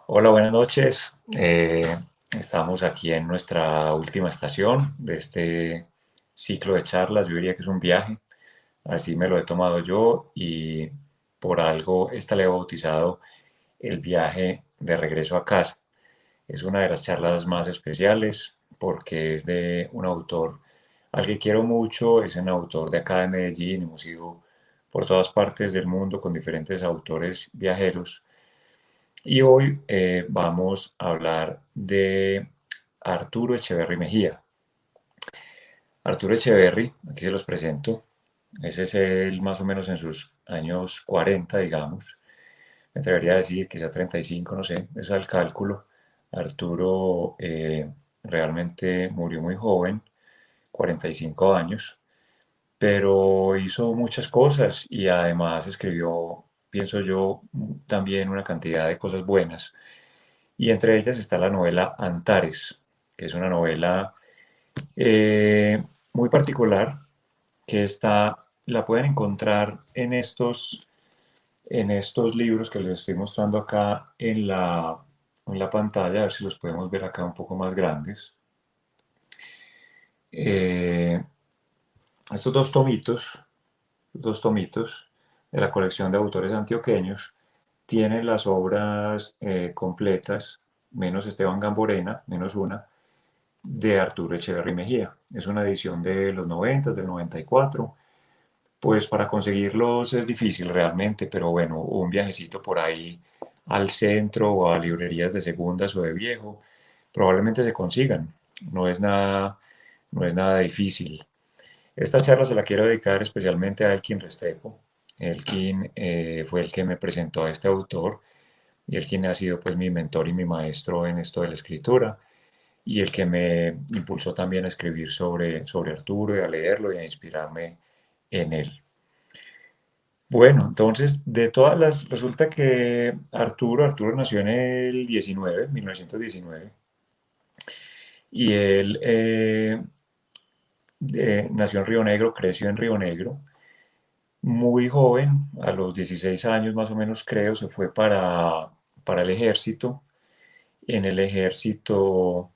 Hola, buenas noches. Estamos aquí en nuestra última estación de este ciclo de charlas. Yo diría que es un viaje, así me lo he tomado yo y por algo esta le he bautizado el viaje de regreso a casa. Es una de las charlas más especiales porque es de un autor al que quiero mucho, es un autor de acá de Medellín. Hemos ido por todas partes del mundo con diferentes autores viajeros y hoy vamos a hablar de Arturo Echeverry Mejía. Arturo Echeverry, aquí se los presento. Ese es él más o menos en sus años 40, digamos. Me atrevería a decir quizá 35, no sé, es al cálculo. Arturo realmente murió muy joven, 45 años, pero hizo muchas cosas y además escribió, pienso yo, también una cantidad de cosas buenas. Y entre ellas está la novela Antares, que es una novela muy particular, que la pueden encontrar en estos libros que les estoy mostrando acá en la pantalla, a ver si los podemos ver acá un poco más grandes. Eh, estos dos tomitos de la colección de autores antioqueños, tienen las obras completas, menos Esteban Gamborena, menos una, de Arturo Echeverry Mejía. Es una edición de los 90, del 94. Pues para conseguirlos es difícil realmente, pero bueno, un viajecito por ahí al centro o a librerías de segundas o de viejo, probablemente se consigan. No es nada, no es nada difícil. Esta charla se la quiero dedicar especialmente a Elkin Restrepo. Elkin fue el que me presentó a este autor y el quien ha sido pues mi mentor y mi maestro en esto de la escritura y el que me impulsó también a escribir sobre Arturo y a leerlo y a inspirarme en él. Bueno, entonces, resulta que Arturo nació en el 1919, y él nació en Río Negro, creció en Río Negro. Muy joven, a los 16 años más o menos creo, se fue para el ejército. En el ejército,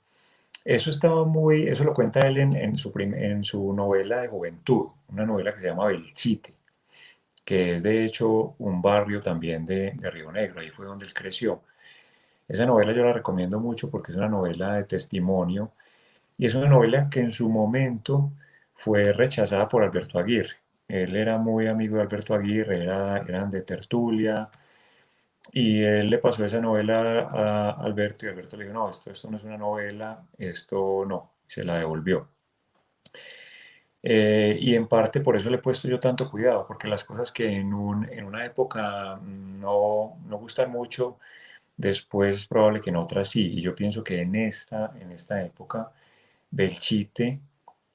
eso lo cuenta él en su novela de juventud, una novela que se llama Belchite, que es de hecho un barrio también de Río Negro, ahí fue donde él creció. Esa novela yo la recomiendo mucho porque es una novela de testimonio y es una novela que en su momento fue rechazada por Alberto Aguirre. Él era muy amigo de Alberto Aguirre, eran de tertulia, y él le pasó esa novela a Alberto y Alberto le dijo, no, esto no es una novela, esto no, se la devolvió. Y en parte por eso le he puesto yo tanto cuidado, porque las cosas que en una época no gustan mucho, después es probable que en otras sí. Y yo pienso que en esta época Belchite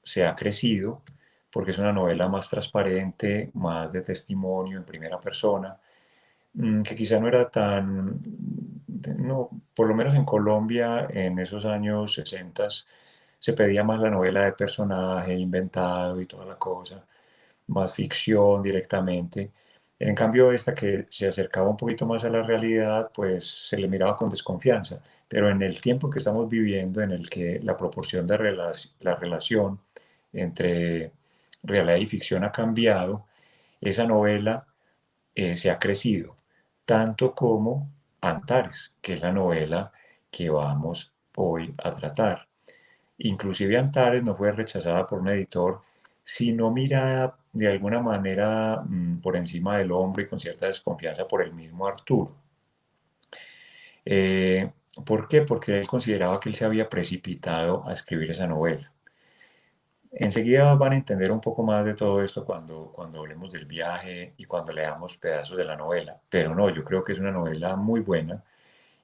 se ha crecido porque es una novela más transparente, más de testimonio en primera persona, que quizá no era tan, no, por lo menos en Colombia en esos años 60 se pedía más la novela de personaje inventado y toda la cosa, más ficción directamente. En cambio, esta que se acercaba un poquito más a la realidad, pues se le miraba con desconfianza. Pero en el tiempo que estamos viviendo, en el que la proporción de la relación entre realidad y ficción ha cambiado, esa novela se ha crecido, tanto como Antares, que es la novela que vamos hoy a tratar. Inclusive Antares no fue rechazada por un editor, sino mira de alguna manera por encima del hombro y con cierta desconfianza por el mismo Arturo. Eh, ¿Por qué? Porque él consideraba que él se había precipitado a escribir esa novela. Enseguida van a entender un poco más de todo esto cuando hablemos del viaje y cuando leamos pedazos de la novela. Pero no, yo creo que es una novela muy buena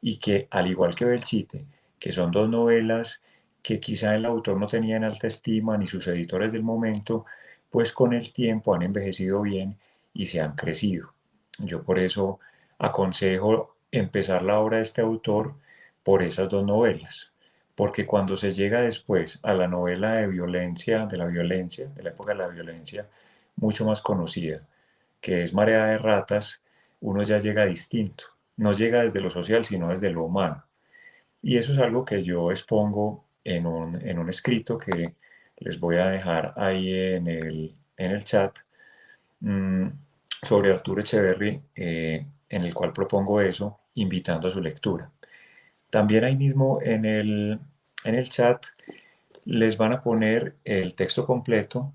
y que, al igual que Belchite, que son dos novelas que quizá el autor no tenía en alta estima ni sus editores del momento, pues con el tiempo han envejecido bien y se han crecido. Yo por eso aconsejo empezar la obra de este autor por esas dos novelas, porque cuando se llega después a la novela de violencia, de la época de la violencia, mucho más conocida, que es Marea de Ratas, uno ya llega distinto. No llega desde lo social, sino desde lo humano. Y eso es algo que yo expongo en un escrito que les voy a dejar ahí en el chat, mm, sobre Arturo Echeverry, en el cual propongo eso, invitando a su lectura. También ahí mismo en el chat les van a poner el texto completo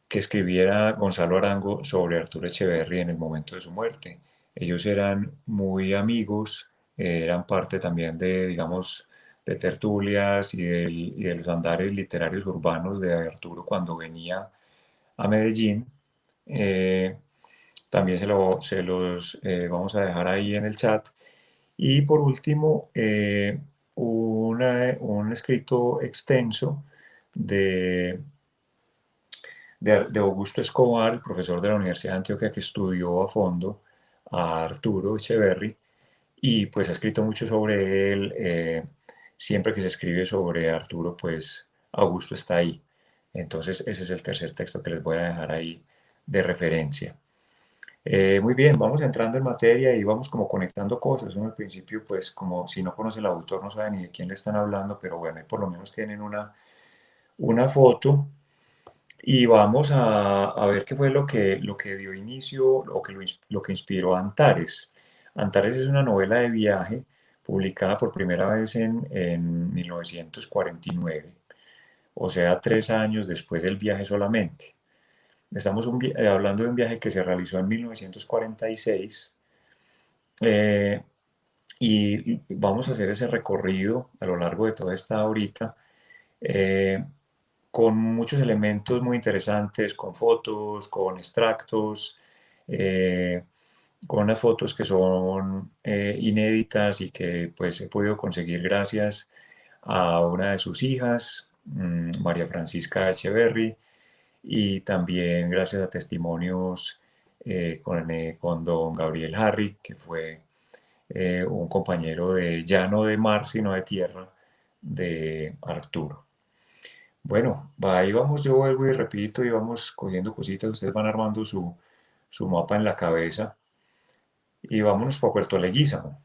que escribiera Gonzalo Arango sobre Arturo Echeverry en el momento de su muerte. Ellos eran muy amigos, eran parte también de, digamos, de tertulias y de los andares literarios urbanos de Arturo cuando venía a Medellín. Eh, También se los vamos a dejar ahí en el chat. Y por último, un escrito extenso de, de Augusto Escobar, el profesor de la Universidad de Antioquia que estudió a fondo a Arturo Echeverry y pues ha escrito mucho sobre él. Siempre que se escribe sobre Arturo, pues Augusto está ahí. Entonces ese es el tercer texto que les voy a dejar ahí de referencia. Muy bien, vamos entrando en materia y vamos como conectando cosas. Uno al principio, pues como si no conoce el autor, no sabe ni de quién le están hablando, pero bueno, ahí por lo menos tienen una foto y vamos a ver qué fue lo que dio inicio, lo que inspiró a Antares. Antares es una novela de viaje publicada por primera vez en 1949, o sea, 3 años después del viaje solamente. Estamos hablando de un viaje que se realizó en 1946, eh, y vamos a hacer ese recorrido a lo largo de toda esta horita, eh, con muchos elementos muy interesantes, con fotos, con extractos, eh, con unas fotos que son inéditas y que pues he podido conseguir gracias a una de sus hijas, María Francisca Echeverry, y también gracias a testimonios con don Gabriel Harry, que fue un compañero de ya no de mar, sino de tierra de Arturo. Bueno, ahí vamos, yo vuelvo y repito y vamos cogiendo cositas, ustedes van armando su mapa en la cabeza y vámonos para Puerto Leguízamo.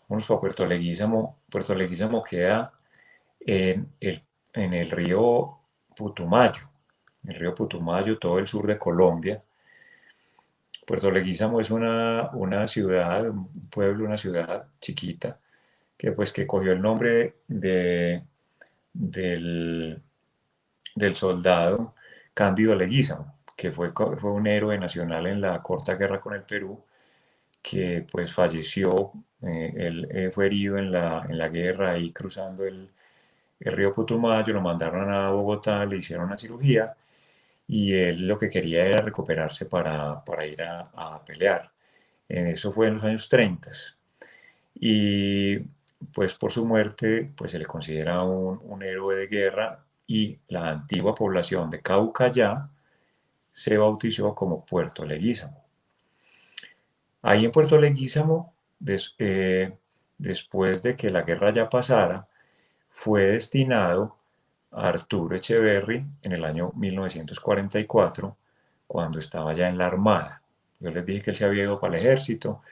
Vámonos para Puerto Leguízamo. Puerto Leguízamo queda en en el río Putumayo, el río Putumayo, todo el sur de Colombia. Puerto Leguízamo es una ciudad, un pueblo, una ciudad chiquita, que pues que cogió el nombre del, del soldado Cándido Leguízamo, que fue un héroe nacional en la corta guerra con el Perú, que pues falleció, él fue herido en la guerra ahí cruzando el río Putumayo, lo mandaron a Bogotá, le hicieron una cirugía y él lo que quería era recuperarse para ir a pelear. Eso fue en los años 30 y pues por su muerte pues se le considera un héroe de guerra y la antigua población de Caucayá se bautizó como Puerto Leguízamo. Ahí en Puerto Leguízamo, después de que la guerra ya pasara, fue destinado a Arturo Echeverry en el año 1944, cuando estaba ya en la Armada. Yo les dije que él se había ido para el ejército.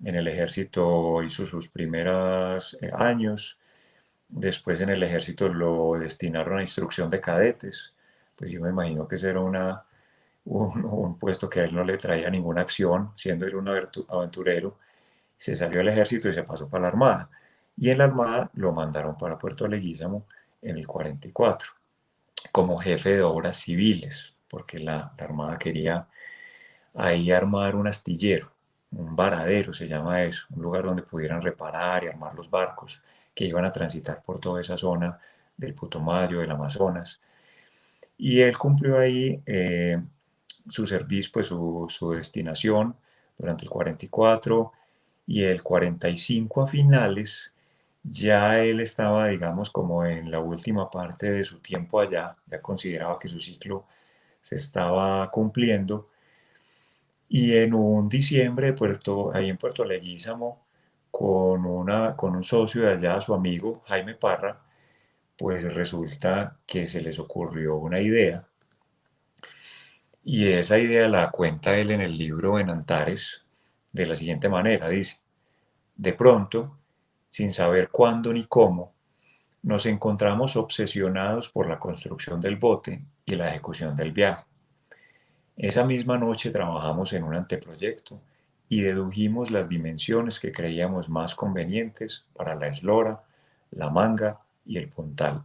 En el ejército hizo sus primeros años. Después en el ejército lo destinaron a instrucción de cadetes. Pues yo me imagino que ese era un puesto que a él no le traía ninguna acción, siendo él un aventurero. Se salió del ejército y se pasó para la Armada. Y en la Armada lo mandaron para Puerto Leguízamo en el 44 como jefe de obras civiles, porque la Armada quería ahí armar un astillero, un varadero se llama eso, un lugar donde pudieran reparar y armar los barcos que iban a transitar por toda esa zona del Putumayo, del Amazonas. Y él cumplió ahí su servicio, pues su destinación durante el 44 y el 45 a finales. Ya él estaba, digamos, como en la última parte de su tiempo allá, ya consideraba que su ciclo se estaba cumpliendo y en un diciembre ahí en Puerto Leguízamo, con un socio de allá, su amigo Jaime Parra, pues resulta que se les ocurrió una idea y esa idea la cuenta él en el libro en Antares de la siguiente manera, dice, de pronto, sin saber cuándo ni cómo, nos encontramos obsesionados por la construcción del bote y la ejecución del viaje. Esa misma noche trabajamos en un anteproyecto y dedujimos las dimensiones que creíamos más convenientes para la eslora, la manga y el puntal.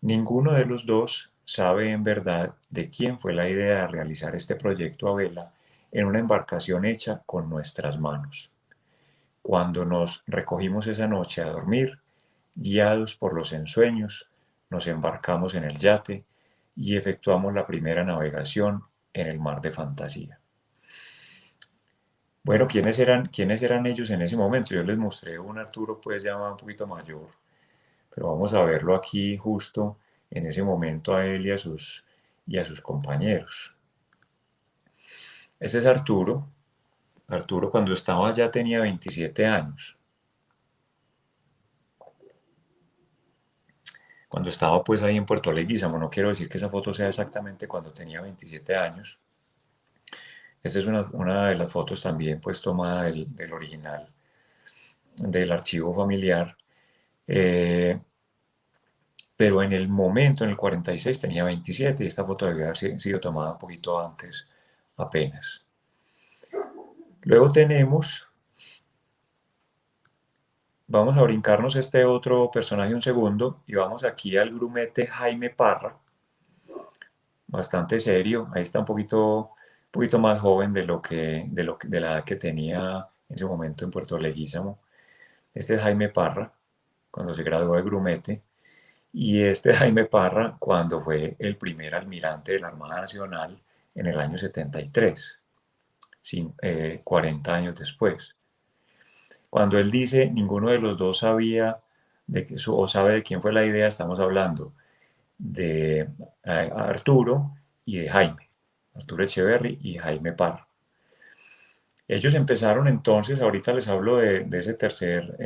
Ninguno de los dos sabe en verdad de quién fue la idea de realizar este proyecto a vela en una embarcación hecha con nuestras manos. Cuando nos recogimos esa noche a dormir, guiados por los ensueños, nos embarcamos en el yate y efectuamos la primera navegación en el mar de fantasía. Bueno, quiénes eran ellos en ese momento? Yo les mostré un Arturo pues ya un poquito mayor, pero vamos a verlo aquí justo en ese momento a él y a sus compañeros. Este es Arturo. Arturo cuando estaba ya tenía 27 años. Cuando estaba pues ahí en Puerto Leguízamo, no quiero decir que esa foto sea exactamente cuando tenía 27 años. Esta es una de las fotos también pues tomada del original, del archivo familiar. Eh, pero en el momento, en el 46, tenía 27 y esta foto debe haber sido tomada un poquito antes apenas. Luego vamos a brincarnos este otro personaje un segundo y vamos aquí al grumete Jaime Parra, bastante serio, ahí está un poquito más joven de la edad que tenía en ese momento en Puerto Leguízamo. Este es Jaime Parra, cuando se graduó de grumete, y este es Jaime Parra cuando fue el primer almirante de la Armada Nacional en el año 73, 40 años después. Cuando él dice ninguno de los dos sabía o sabe de quién fue la idea, estamos hablando de Arturo y de Jaime, Arturo Echeverry y Jaime Parra. Ellos empezaron entonces, ahorita les hablo de ese tercer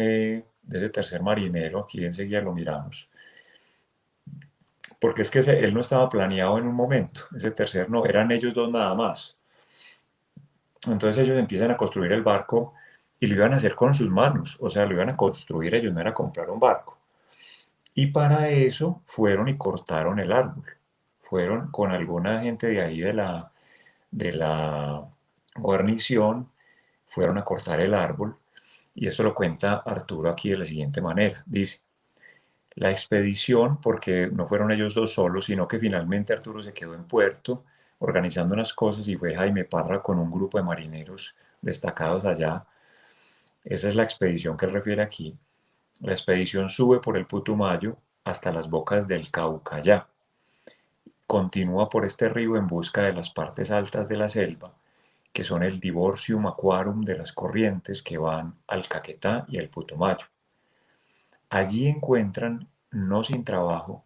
marinero, aquí enseguida lo miramos, porque es que él no estaba planeado en un momento, ese tercer no, eran ellos dos nada más. Entonces ellos empiezan a construir el barco y lo iban a hacer con sus manos, o sea, lo iban a construir ellos, no era comprar un barco. Y para eso fueron y cortaron el árbol. Fueron con alguna gente de ahí de la guarnición, fueron a cortar el árbol. Y esto lo cuenta Arturo aquí de la siguiente manera. Dice, la expedición, porque no fueron ellos dos solos, sino que finalmente Arturo se quedó en puerto organizando unas cosas y fue Jaime Parra con un grupo de marineros destacados allá. Esa es la expedición que él refiere aquí. La expedición sube por el Putumayo hasta las bocas del Caucayá. Continúa por este río en busca de las partes altas de la selva, que son el divorcium aquarum de las corrientes que van al Caquetá y al Putumayo. Allí encuentran, no sin trabajo,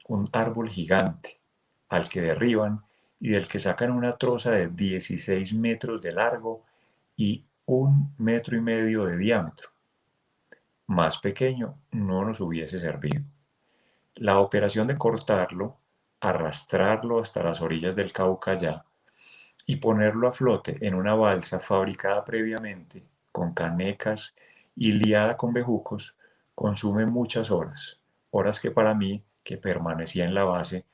un árbol gigante, al que derriban y del que sacan una troza de 16 metros de largo y 1,5 metros de diámetro. Más pequeño no nos hubiese servido. La operación de cortarlo, arrastrarlo hasta las orillas del Caucayá y ponerlo a flote en una balsa fabricada previamente con canecas y liada con bejucos, consume muchas horas, horas que para mí, que permanecía en la base,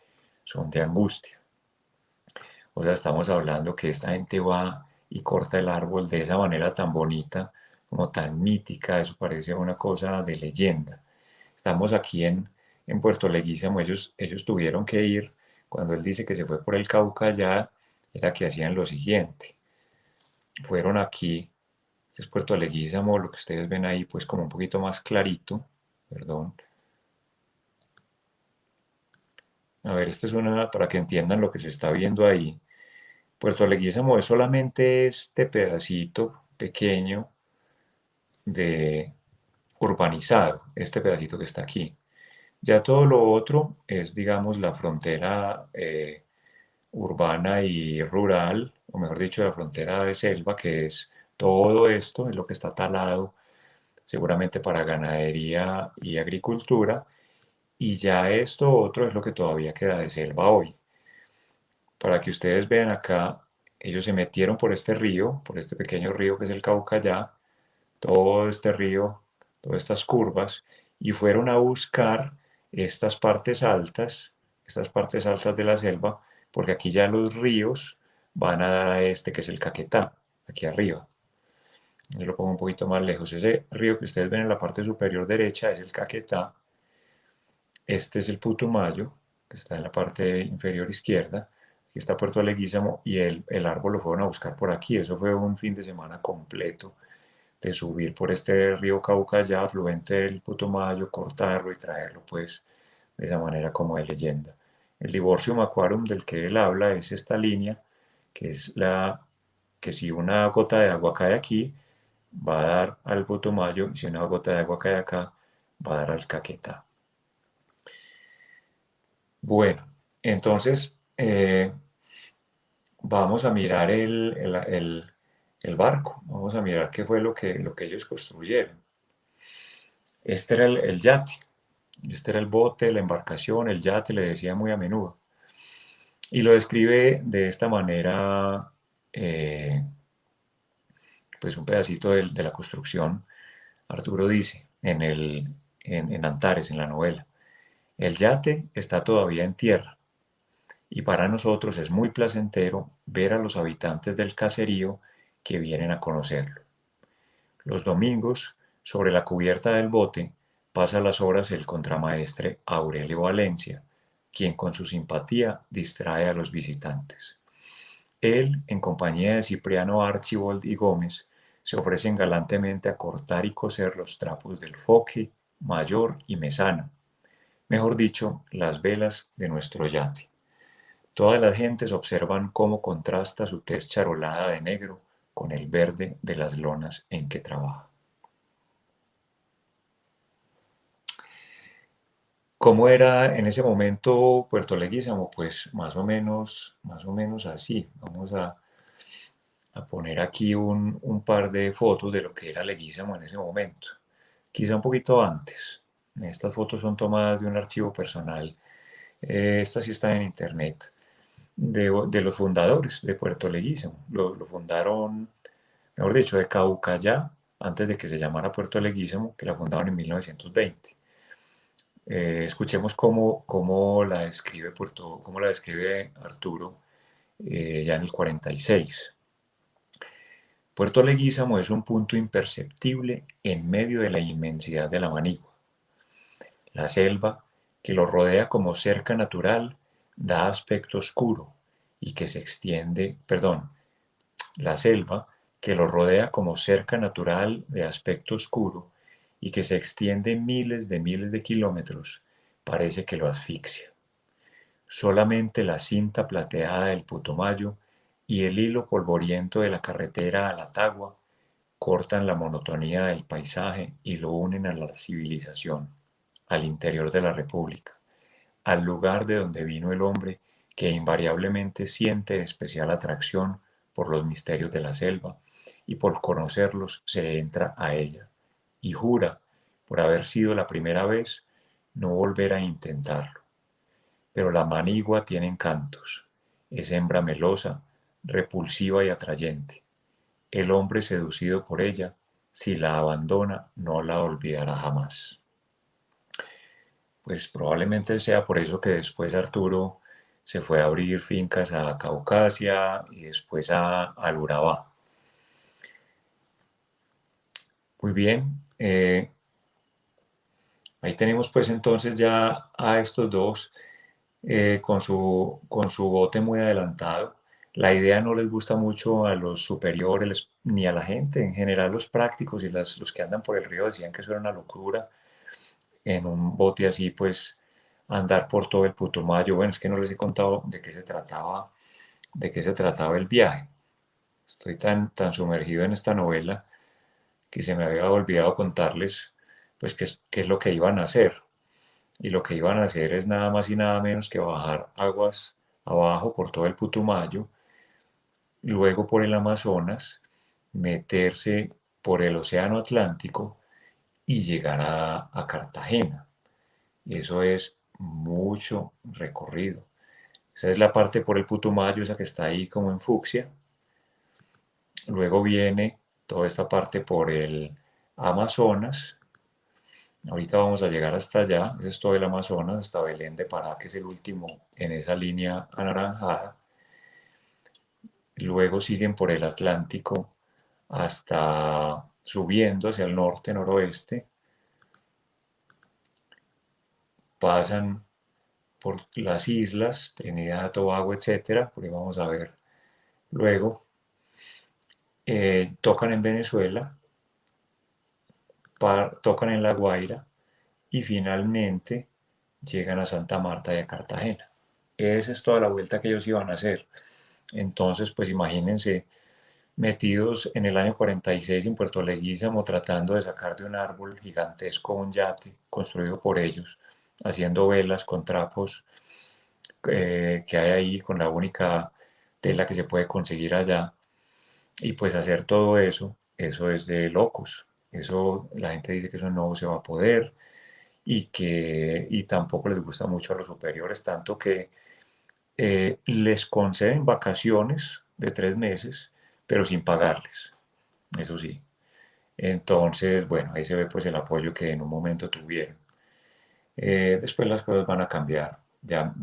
son de angustia. O sea, estamos hablando que esta gente va y corta el árbol de esa manera tan bonita, como tan mítica, eso parece una cosa de leyenda. Estamos aquí en Puerto Leguízamo, ellos tuvieron que ir, cuando él dice que se fue por el Cauca ya, era que hacían lo siguiente. Fueron aquí, este es Puerto Leguízamo, lo que ustedes ven ahí pues como un poquito más clarito, perdón. A ver, esta es una para que entiendan lo que se está viendo ahí. Puerto Leguízamo es solamente este pedacito pequeño de urbanizado, este pedacito que está aquí. Ya todo lo otro es, digamos, la frontera urbana y rural, o mejor dicho, la frontera de selva, que es Todo esto es lo que está talado seguramente para ganadería y agricultura, y ya esto otro es lo que todavía queda de selva hoy. Para que ustedes vean acá, ellos se metieron por este río, por este pequeño río que es el Caucayá, todo este río, todas estas curvas, y fueron a buscar estas partes altas de la selva, porque aquí ya los ríos van a dar a este que es el Caquetá, aquí arriba. Yo lo pongo un poquito más lejos. Ese río que ustedes ven en la parte superior derecha es el Caquetá. Este es el Putumayo, que está en la parte inferior izquierda. Aquí está Puerto Leguízamo y el árbol lo fueron a buscar por aquí. Eso fue un fin de semana completo de subir por este río Cauca ya, afluente del Putumayo, cortarlo y traerlo pues de esa manera como de leyenda. El Divorcium Aquarum del que él habla es esta línea, que es la que si una gota de agua cae aquí, va a dar al Putumayo, y si una gota de agua cae acá, va a dar al Caquetá. Bueno, entonces vamos a mirar el barco, vamos a mirar qué fue lo que ellos construyeron. Este era el yate, este era el bote, la embarcación, el yate, le decía muy a menudo. Y lo describe de esta manera, eh, pues un pedacito de la construcción. Arturo dice en Antares, en la novela, el yate está todavía en tierra y para nosotros es muy placentero ver a los habitantes del caserío que vienen a conocerlo. Los domingos, sobre la cubierta del bote, pasa las horas el contramaestre Aurelio Valencia, quien con su simpatía distrae a los visitantes. Él, en compañía de Cipriano Archibald y Gómez, se ofrecen galantemente a cortar y coser los trapos del foque, mayor y mesana, mejor dicho, las velas de nuestro yate. Todas las gentes observan cómo contrasta su tez charolada de negro con el verde de las lonas en que trabaja. ¿Cómo era en ese momento Puerto Leguízamo? Pues más o menos así. Vamos a poner aquí un par de fotos de lo que era Leguízamo en ese momento. Quizá un poquito antes. Estas fotos son tomadas de un archivo personal. Estas sí están en internet. De los fundadores de Puerto Leguízamo. Lo fundaron, mejor dicho, de Caucayá, antes de que se llamara Puerto Leguízamo, que la fundaron en 1920. Escuchemos cómo la describe cómo la describe Arturo ya en el 46. Puerto Leguízamo es un punto imperceptible en medio de la inmensidad de la Manigua. La selva, que lo rodea como cerca natural, da aspecto oscuro y que se extiende, perdón, la selva, que lo rodea como cerca natural de aspecto oscuro y que se extiende miles de kilómetros, parece que lo asfixia. Solamente la cinta plateada del Putumayo y el hilo polvoriento de la carretera a la Tagua cortan la monotonía del paisaje y lo unen a la civilización, al interior de la República, al lugar de donde vino el hombre que invariablemente siente especial atracción por los misterios de la selva y por conocerlos se entra a ella y jura, por haber sido la primera vez, no volver a intentarlo. Pero la manigua tiene encantos, es hembra melosa, repulsiva y atrayente. El hombre seducido por ella, si la abandona, no la olvidará jamás. Pues probablemente sea por eso que después Arturo se fue a abrir fincas a Caucasia y después al Urabá. Muy bien, ahí tenemos pues entonces ya a estos dos con su bote muy adelantado. La idea no les gusta mucho a los superiores ni a la gente. En general los prácticos y los que andan por el río decían que eso era una locura. En un bote así pues andar por todo el Putumayo. Bueno, es que no les he contado de qué se trataba el viaje. Estoy tan sumergido en esta novela que se me había olvidado contarles pues qué es lo que iban a hacer. Y lo que iban a hacer es nada más y nada menos que bajar aguas abajo por todo el Putumayo, luego por el Amazonas meterse por el Océano Atlántico y llegar a Cartagena. Eso es mucho recorrido. Esa es la parte por el Putumayo, esa que está ahí como en fucsia. Luego viene toda esta parte por el Amazonas. Ahorita vamos a llegar hasta allá. Ese es todo el Amazonas, hasta Belén de Pará, que es el último en esa línea anaranjada. Luego siguen por el Atlántico hasta subiendo hacia el norte, noroeste. Pasan por las islas, Trinidad, Tobago, etcétera, porque vamos a ver luego. Tocan en Venezuela, tocan en La Guaira y finalmente llegan a Santa Marta y a Cartagena. Esa es toda la vuelta que ellos iban a hacer. Entonces, pues imagínense metidos en el año 46 en Puerto Leguízamo tratando de sacar de un árbol gigantesco un yate construido por ellos, haciendo velas con trapos que hay ahí, con la única tela que se puede conseguir allá. Y pues hacer todo eso, eso es de locos. Eso, la gente dice que eso no se va a poder y tampoco les gusta mucho a los superiores, tanto que les conceden vacaciones de 3 meses, pero sin pagarles, eso sí. Entonces, bueno, ahí se ve pues el apoyo que en un momento tuvieron. Después las cosas van a cambiar, ya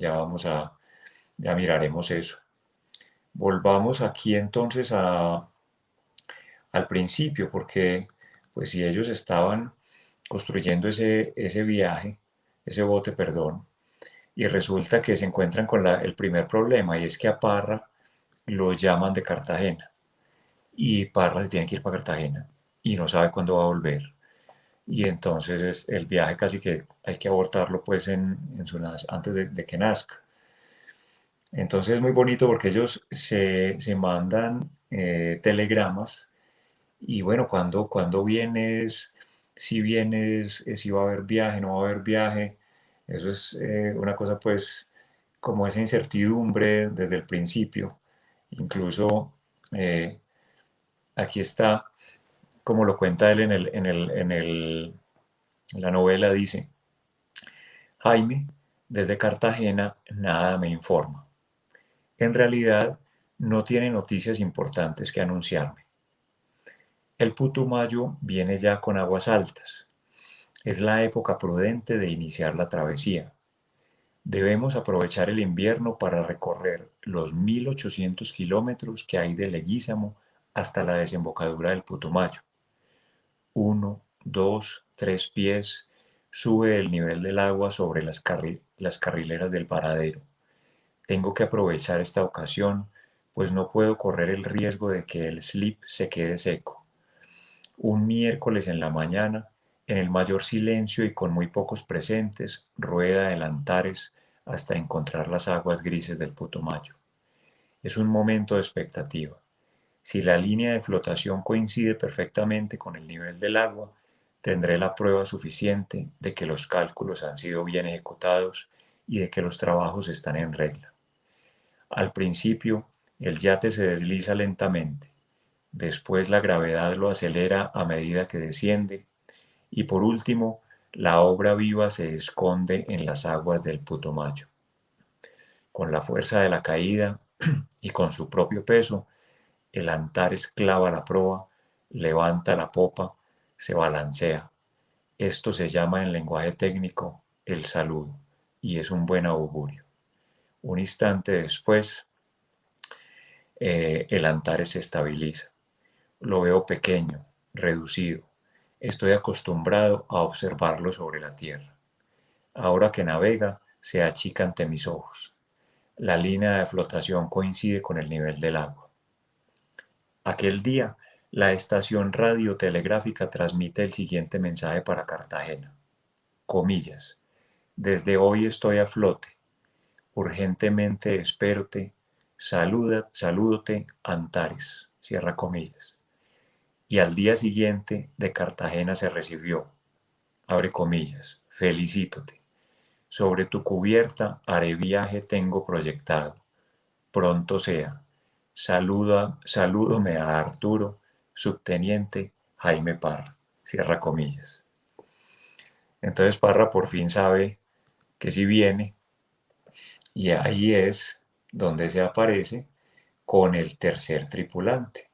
miraremos eso. Volvamos aquí entonces al principio, porque pues si ellos estaban construyendo ese viaje, ese bote, perdón, y resulta que se encuentran con el primer problema, y es que a Parra lo llaman de Cartagena, y Parra se tiene que ir para Cartagena, y no sabe cuándo va a volver. Y entonces el viaje casi que hay que abortarlo pues antes de que nazca. Entonces es muy bonito porque ellos se mandan telegramas y bueno, cuando vienes, si vienes, si va a haber viaje, no va a haber viaje, eso es una cosa pues como esa incertidumbre desde el principio. Incluso eh, aquí está, como lo cuenta él en la novela, dice, Jaime, desde Cartagena nada me informa. En realidad no tiene noticias importantes que anunciarme. El Putumayo viene ya con aguas altas. Es la época prudente de iniciar la travesía. Debemos aprovechar el invierno para recorrer los 1800 kilómetros que hay de Leguízamo hasta la desembocadura del Putumayo. 1, 2, 3 pies sube el nivel del agua sobre las carrileras del paradero. Tengo que aprovechar esta ocasión, pues no puedo correr el riesgo de que el slip se quede seco. Un miércoles en la mañana, en el mayor silencio y con muy pocos presentes, rueda el Antares hasta encontrar las aguas grises del Putumayo. Es un momento de expectativa. Si la línea de flotación coincide perfectamente con el nivel del agua, tendré la prueba suficiente de que los cálculos han sido bien ejecutados y de que los trabajos están en regla. Al principio, el yate se desliza lentamente. Después la gravedad lo acelera a medida que desciende y por último la obra viva se esconde en las aguas del Putumayo. Con la fuerza de la caída y con su propio peso, el Antares clava la proa, levanta la popa, se balancea. Esto se llama en lenguaje técnico el saludo y es un buen augurio. Un instante después, el Antares se estabiliza. Lo veo pequeño, reducido. Estoy acostumbrado a observarlo sobre la tierra. Ahora que navega, se achica ante mis ojos. La línea de flotación coincide con el nivel del agua. Aquel día, la estación radiotelegráfica transmite el siguiente mensaje para Cartagena. Comillas. Desde hoy estoy a flote. Urgentemente espérote. Salúdote, Antares. Cierra comillas. Y al día siguiente de Cartagena se recibió, abre comillas, felicítote. Sobre tu cubierta haré viaje tengo proyectado. Pronto sea. Salúdome a Arturo, subteniente Jaime Parra, cierra comillas. Entonces Parra por fin sabe que si viene, y ahí es donde se aparece con el tercer tripulante,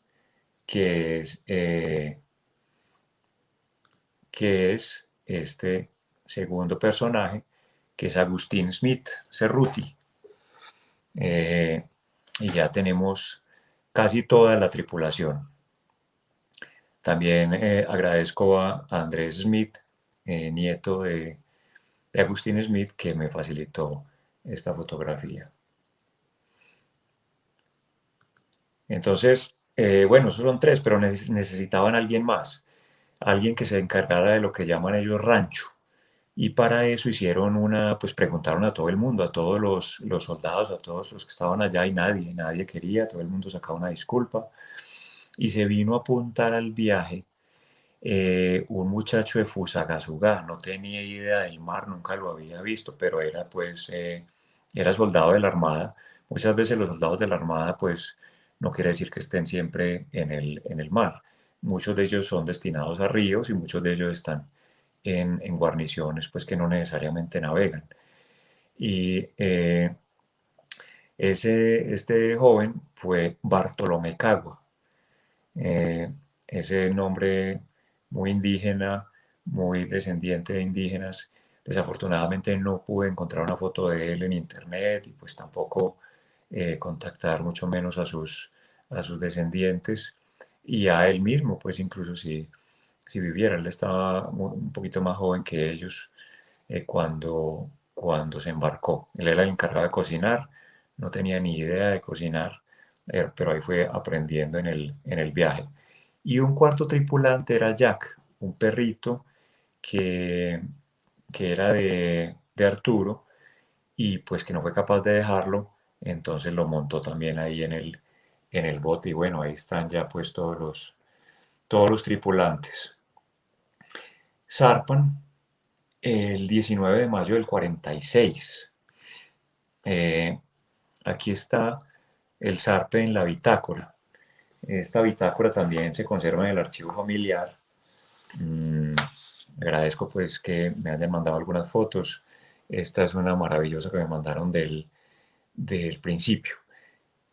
que es, eh, que es este segundo personaje, que es Agustín Smith Cerruti. Y ya tenemos casi toda la tripulación. También agradezco a Andrés Smith, nieto de Agustín Smith, que me facilitó esta fotografía. Entonces, bueno, esos son tres, pero necesitaban alguien más, alguien que se encargara de lo que llaman ellos rancho. Y para eso hicieron pues preguntaron a todo el mundo, a todos los soldados, a todos los que estaban allá y nadie quería, todo el mundo sacaba una disculpa. Y se vino a apuntar al viaje un muchacho de Fusagasugá, no tenía idea del mar, nunca lo había visto, pero era pues, era soldado de la Armada. Muchas veces los soldados de la Armada pues no quiere decir que estén siempre en el mar. Muchos de ellos son destinados a ríos y muchos de ellos están en guarniciones pues que no necesariamente navegan. Y este joven fue Bartolomé Cagua. Ese nombre muy indígena, muy descendiente de indígenas. Desafortunadamente no pude encontrar una foto de él en internet y pues tampoco contactar mucho menos a sus descendientes y a él mismo, pues incluso si viviera, él estaba un poquito más joven que ellos cuando se embarcó. Él era el encargado de cocinar, no tenía ni idea de cocinar, pero ahí fue aprendiendo en el viaje. Y un cuarto tripulante era Jack, un perrito que, que era de Arturo y pues que no fue capaz de dejarlo, entonces lo montó también ahí en el bote y bueno, ahí están ya pues todos los tripulantes. Zarpan el 19 de mayo del 46. Eh, Aquí está el zarpe en la bitácora. Esta bitácora también se conserva en el archivo familiar. Mm, Agradezco pues que me hayan mandado algunas fotos. Esta es una maravillosa que me mandaron del principio.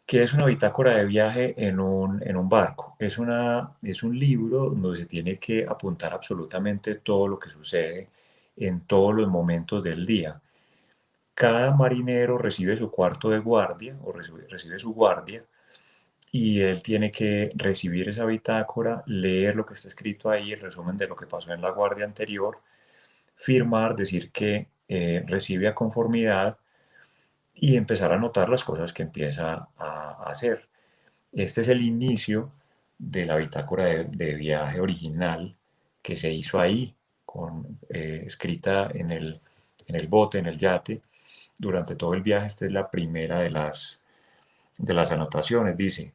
¿Qué es una bitácora de viaje en un barco? Es un libro donde se tiene que apuntar absolutamente todo lo que sucede en todos los momentos del día. Cada marinero recibe su cuarto de guardia o recibe su guardia y él tiene que recibir esa bitácora, leer lo que está escrito ahí, el resumen de lo que pasó en la guardia anterior, firmar, decir que recibe a conformidad y empezar a anotar las cosas que empieza a hacer. Este es el inicio de la bitácora de viaje original que se hizo ahí, escrita en el bote, en el yate, durante todo el viaje. Esta es la primera de las anotaciones. Dice,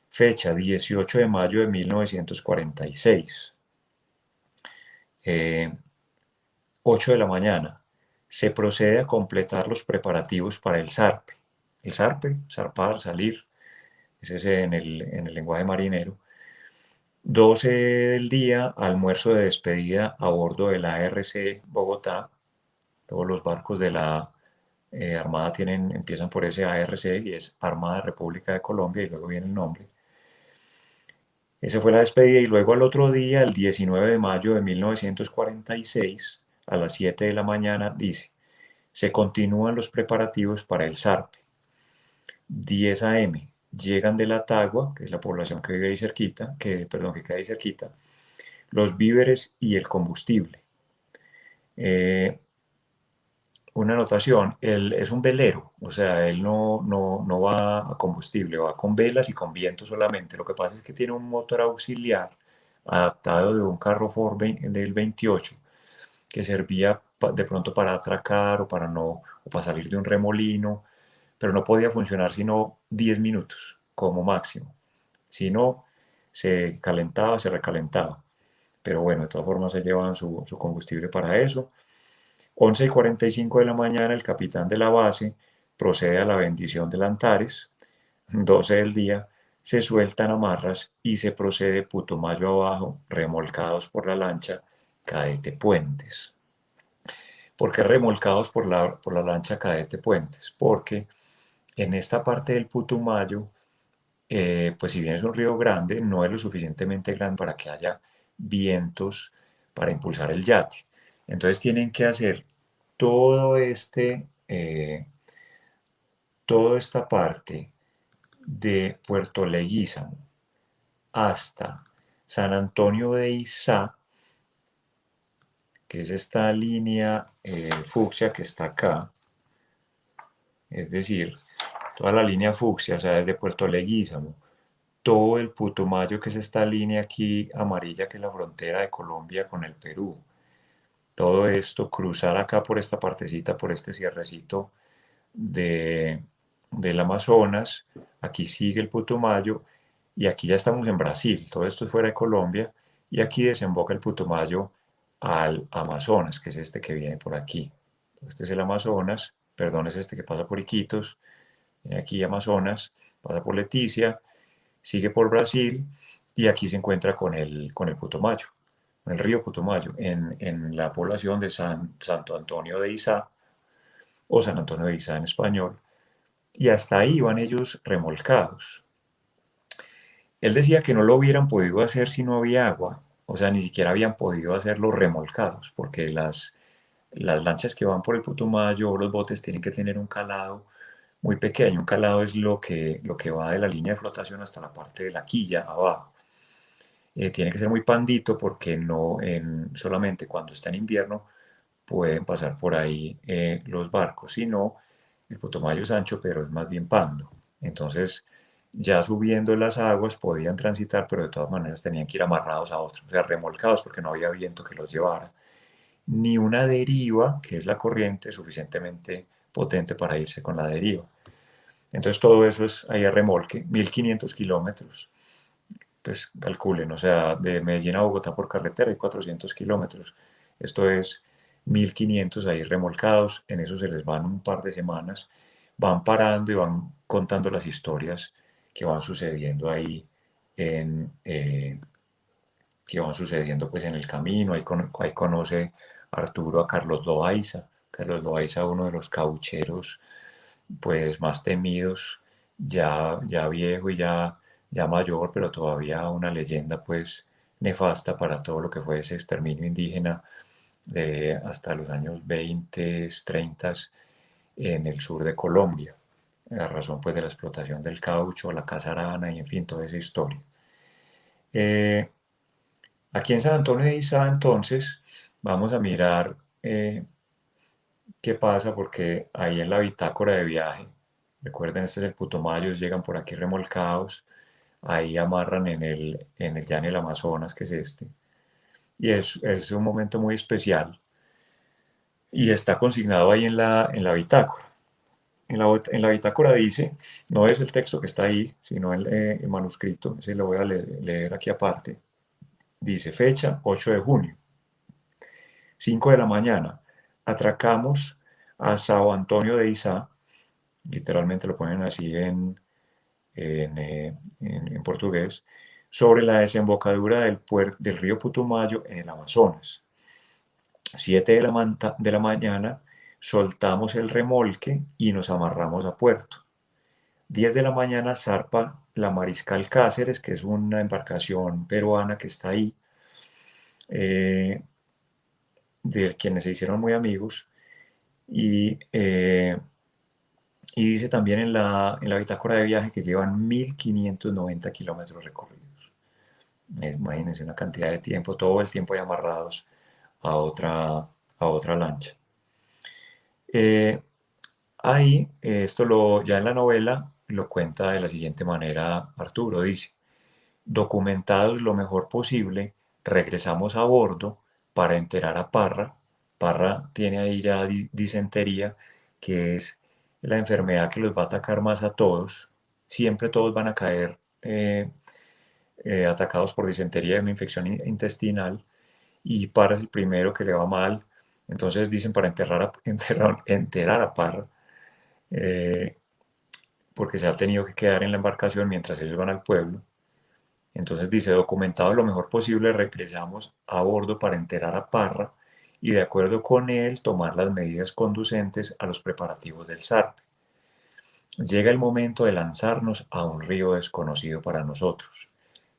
fecha 18 de mayo de 1946, 8 de la mañana. Se procede a completar los preparativos para el zarpe. El zarpe, zarpar, salir, ese es en el lenguaje marinero. 12 del día, almuerzo de despedida a bordo de la ARC Bogotá. Todos los barcos de la Armada empiezan por ese ARC y es Armada República de Colombia y luego viene el nombre. Esa fue la despedida y luego al otro día, el 19 de mayo de 1946, a las 7 de la mañana, dice, se continúan los preparativos para el zarpe. 10 a.m. llegan de la Tagua, que es la población que vive ahí cerquita, que queda ahí cerquita, los víveres y el combustible. Una anotación, él es un velero, o sea, él no va a combustible, va con velas y con viento solamente. Lo que pasa es que tiene un motor auxiliar adaptado de un carro Ford del 28 que servía de pronto para atracar o para salir de un remolino, pero no podía funcionar sino 10 minutos como máximo. Si no, se calentaba, se recalentaba. Pero bueno, de todas formas se llevaban su combustible para eso. 11:45 de la mañana, el capitán de la base procede a la bendición del Antares. 12 del día, se sueltan amarras y se procede Putumayo abajo, remolcados por la lancha Cadete Puentes. ¿Por qué remolcados por la lancha Cadete Puentes? Porque en esta parte del Putumayo, pues si bien es un río grande, no es lo suficientemente grande para que haya vientos para impulsar el yate. Entonces tienen que hacer todo toda esta parte de Puerto Leguízamo hasta San Antonio de Izá, que es esta línea fucsia que está acá, es decir, toda la línea fucsia, o sea, desde Puerto Leguízamo, todo el Putumayo, que es esta línea aquí amarilla, que es la frontera de Colombia con el Perú, todo esto, cruzar acá por esta partecita, por este cierrecito de, del Amazonas, aquí sigue el Putumayo y aquí ya estamos en Brasil, todo esto es fuera de Colombia y aquí desemboca el Putumayo al Amazonas, que es este que viene por aquí. Este es el Amazonas, perdón, es este que pasa por Iquitos, viene aquí Amazonas, pasa por Leticia, sigue por Brasil y aquí se encuentra con el Putumayo, con el río Putumayo, en la población de Santo Antonio de Izá, o San Antonio de Izá en español, y hasta ahí van ellos remolcados. Él decía que no lo hubieran podido hacer si no había agua, o sea, ni siquiera habían podido hacerlo remolcados, porque las lanchas que van por el Putumayo o los botes tienen que tener un calado muy pequeño. Un calado es lo que va de la línea de flotación hasta la parte de la quilla abajo. Tiene que ser muy pandito porque no solamente cuando está en invierno pueden pasar por ahí los barcos, sino el Putumayo es ancho, pero es más bien pando. Entonces, ya subiendo las aguas podían transitar, pero de todas maneras tenían que ir amarrados a otros, o sea, remolcados porque no había viento que los llevara, ni una deriva, que es la corriente, suficientemente potente para irse con la deriva. Entonces, todo eso es ahí a remolque, 1500 kilómetros. Pues calculen, o sea, de Medellín a Bogotá por carretera hay 400 kilómetros. Esto es 1500 ahí remolcados, en eso se les van un par de semanas, van parando y van contando las historias que van sucediendo ahí en, que van sucediendo pues en el camino. Ahí conoce Arturo a Carlos Loaiza. Carlos Loaiza, uno de los caucheros pues más temidos, ya viejo y ya mayor, pero todavía una leyenda pues nefasta para todo lo que fue ese exterminio indígena hasta los años 20, 30 en el sur de Colombia, a razón pues de la explotación del caucho, la caza arana y en fin, toda esa historia. Eh, Aquí en San Antonio de Izá entonces vamos a mirar qué pasa porque ahí en la bitácora de viaje, recuerden, este es el Putumayo, llegan por aquí remolcados, ahí amarran ya en el Amazonas, que es este, y es un momento muy especial y está consignado ahí en la bitácora. En la bitácora dice, no es el texto que está ahí, sino el manuscrito, ese lo voy a leer aquí aparte, dice fecha 8 de junio, 5 de la mañana, atracamos a Sao Antonio de Izá, literalmente lo ponen así en portugués, sobre la desembocadura del río Putumayo en el Amazonas. 7 de la mañana soltamos el remolque y nos amarramos a puerto. 10 de la mañana zarpa la Mariscal Cáceres, que es una embarcación peruana que está ahí, de quienes se hicieron muy amigos, y dice también en la bitácora de viaje que llevan 1590 kilómetros recorridos. Imagínense una cantidad de tiempo, todo el tiempo ahí amarrados a otra lancha. Ahí, ya en la novela lo cuenta de la siguiente manera Arturo, dice, documentados lo mejor posible, regresamos a bordo para enterar a Parra. Parra tiene ahí ya disentería, que es la enfermedad que los va a atacar más a todos. Siempre todos van a caer atacados por disentería, una infección intestinal, y Parra es el primero que le va mal. Entonces dicen para enterar a Parra, eh, porque se ha tenido que quedar en la embarcación mientras ellos van al pueblo. Entonces dice, documentado lo mejor posible, regresamos a bordo para enterar a Parra y de acuerdo con él tomar las medidas conducentes a los preparativos del zarpe. Llega el momento de lanzarnos a un río desconocido para nosotros,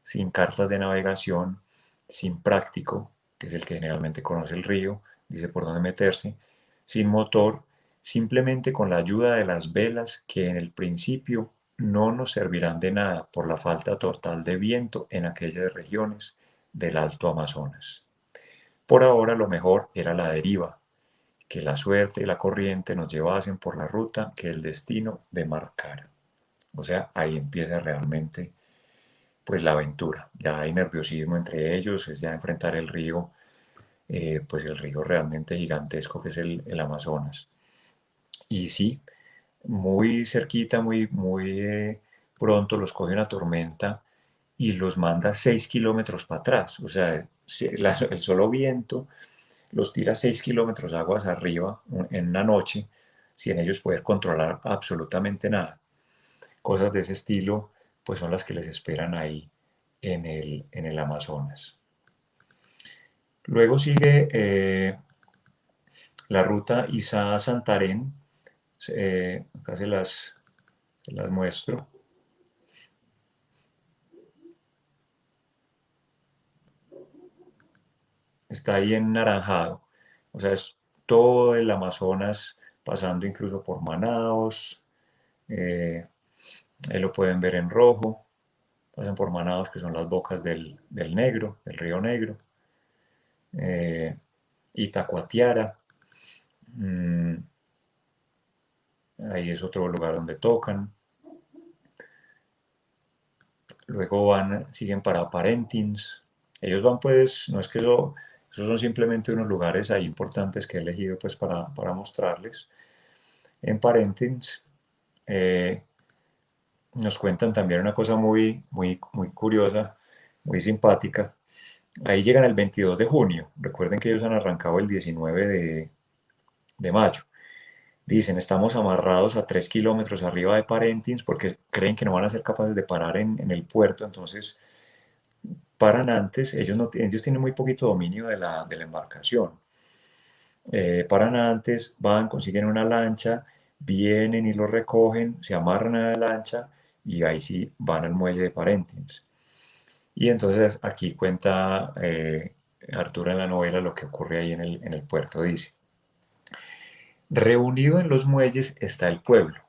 sin cartas de navegación, sin práctico, que es el que generalmente conoce el río, dice por dónde meterse, sin motor, simplemente con la ayuda de las velas que en el principio no nos servirán de nada por la falta total de viento en aquellas regiones del Alto Amazonas. Por ahora lo mejor era la deriva, que la suerte y la corriente nos llevasen por la ruta que el destino demarcara. O sea, ahí empieza realmente pues la aventura. Ya hay nerviosismo entre ellos, es ya enfrentar el río, pues el río realmente gigantesco que es el Amazonas. Y sí, muy cerquita, muy pronto los coge una tormenta y los manda 6 kilómetros para atrás. O sea, el solo viento los tira 6 kilómetros aguas arriba en una noche, sin ellos poder controlar absolutamente nada. Cosas de ese estilo, pues son las que les esperan ahí en el Amazonas. Luego sigue la ruta Izá-Santarén. Acá se las muestro. Está ahí en naranjado. O sea, es todo el Amazonas, pasando incluso por Manaos. eh, Ahí lo pueden ver en rojo. Pasan por Manaos, que son las bocas del Negro, del río Negro. eh, Itacoatiara. mm, Ahí es otro lugar donde tocan. Luego siguen para Parentins. Ellos van pues, no es que esos son simplemente unos lugares ahí importantes que he elegido pues para mostrarles. En Parentins nos cuentan también una cosa muy, muy, muy curiosa, muy simpática. Ahí llegan el 22 de junio. Recuerden que ellos han arrancado el 19 de mayo. Dicen, estamos amarrados a 3 kilómetros arriba de Parentins porque creen que no van a ser capaces de parar en el puerto. Entonces paran antes. Ellos tienen muy poquito dominio de la embarcación. Paran antes, van, consiguen una lancha, vienen y lo recogen, se amarran a la lancha y ahí sí van al muelle de Parentins. Y entonces aquí cuenta Arturo en la novela lo que ocurre ahí en el puerto. Dice, reunido en los muelles está el pueblo,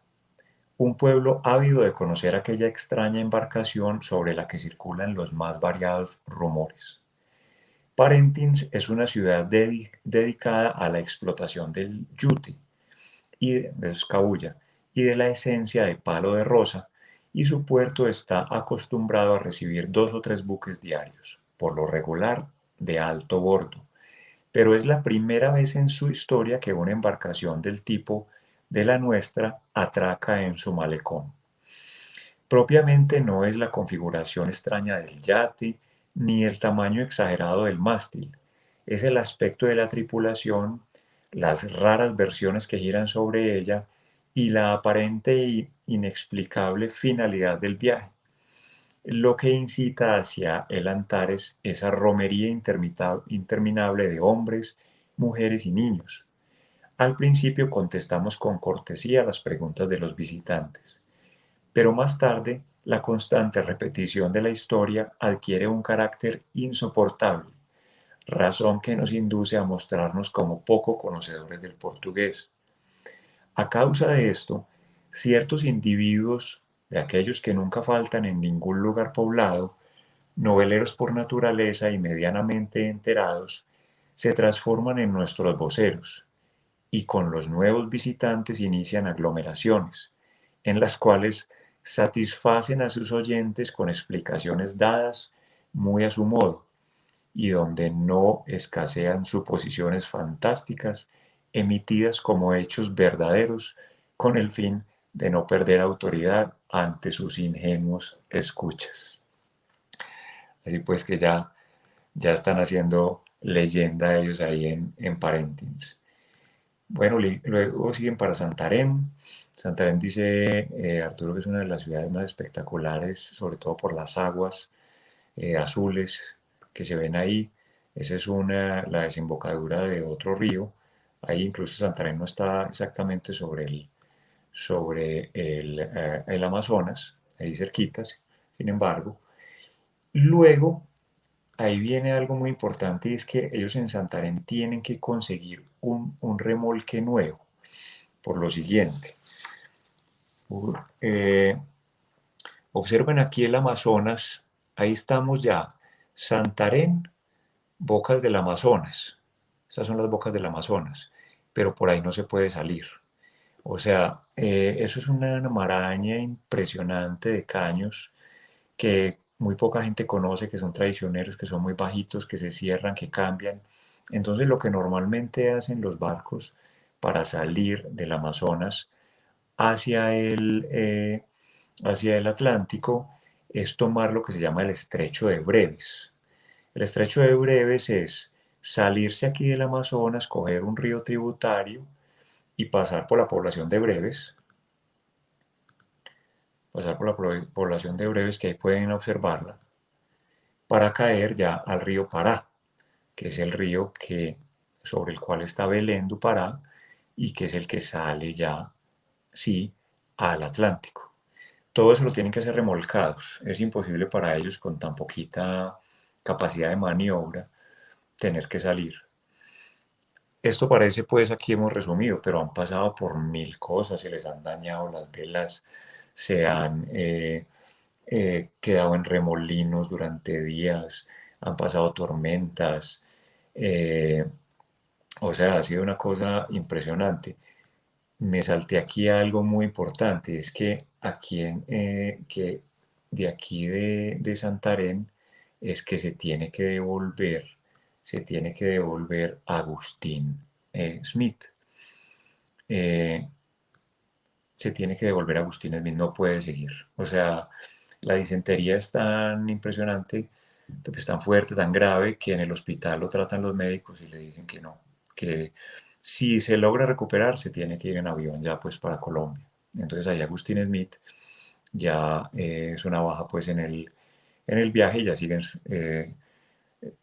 un pueblo ávido de conocer aquella extraña embarcación sobre la que circulan los más variados rumores. Parentins es una ciudad dedicada a la explotación del yute y de escabulla y de la esencia de palo de rosa, y su puerto está acostumbrado a recibir 2 o 3 buques diarios, por lo regular de alto bordo, pero es la primera vez en su historia que una embarcación del tipo de la nuestra atraca en su malecón. Propiamente no es la configuración extraña del yate ni el tamaño exagerado del mástil, es el aspecto de la tripulación, las raras versiones que giran sobre ella y la aparente e inexplicable finalidad del viaje, lo que incita hacia el Antares esa romería interminable de hombres, mujeres y niños. Al principio contestamos con cortesía las preguntas de los visitantes, pero más tarde la constante repetición de la historia adquiere un carácter insoportable, razón que nos induce a mostrarnos como poco conocedores del portugués. A causa de esto, ciertos individuos, de aquellos que nunca faltan en ningún lugar poblado, noveleros por naturaleza y medianamente enterados, se transforman en nuestros voceros y con los nuevos visitantes inician aglomeraciones, en las cuales satisfacen a sus oyentes con explicaciones dadas muy a su modo y donde no escasean suposiciones fantásticas emitidas como hechos verdaderos con el fin de no perder autoridad ante sus ingenuos escuchas. Así pues que ya están haciendo leyenda ellos ahí en Parentins. Bueno, luego siguen para Santarém. Santarém dice Arturo que es una de las ciudades más espectaculares, sobre todo por las aguas azules que se ven ahí. Esa es la desembocadura de otro río. Ahí incluso Santarém no está exactamente sobre el Amazonas, ahí cerquitas. Sin embargo, luego ahí viene algo muy importante y es que ellos en Santarém tienen que conseguir un remolque nuevo por lo siguiente. Eh, Observen aquí el Amazonas, ahí estamos ya. Santarém, bocas del Amazonas. Estas son las bocas del Amazonas, pero por ahí no se puede salir. O sea, eso es una maraña impresionante de caños que muy poca gente conoce, que son traicioneros, que son muy bajitos, que se cierran, que cambian. Entonces, lo que normalmente hacen los barcos para salir del Amazonas hacia hacia el Atlántico es tomar lo que se llama el estrecho de Breves. El estrecho de Breves es salirse aquí del Amazonas, coger un río tributario y pasar por la población de Breves, pasar por la población de Breves, que ahí pueden observarla, para caer ya al río Pará, que es el río sobre el cual está Belén du Pará y que es el que sale ya, sí, al Atlántico. Todo eso lo tienen que hacer remolcados. Es imposible para ellos con tan poquita capacidad de maniobra tener que salir. Esto parece, pues, aquí hemos resumido, pero han pasado por mil cosas, se les han dañado las velas, se han quedado en remolinos durante días, han pasado tormentas, eh, o sea, ha sido una cosa impresionante. Me salté aquí algo muy importante, es que que de aquí de Santarém es que se tiene que devolver Agustín Smith. Eh, Se tiene que devolver Agustín Smith, no puede seguir. O sea, la disentería es tan impresionante, pues, tan fuerte, tan grave, que en el hospital lo tratan los médicos y le dicen que no, que si se logra recuperar se tiene que ir en avión ya pues para Colombia. Entonces ahí Agustín Smith ya es una baja pues en el viaje y ya siguen.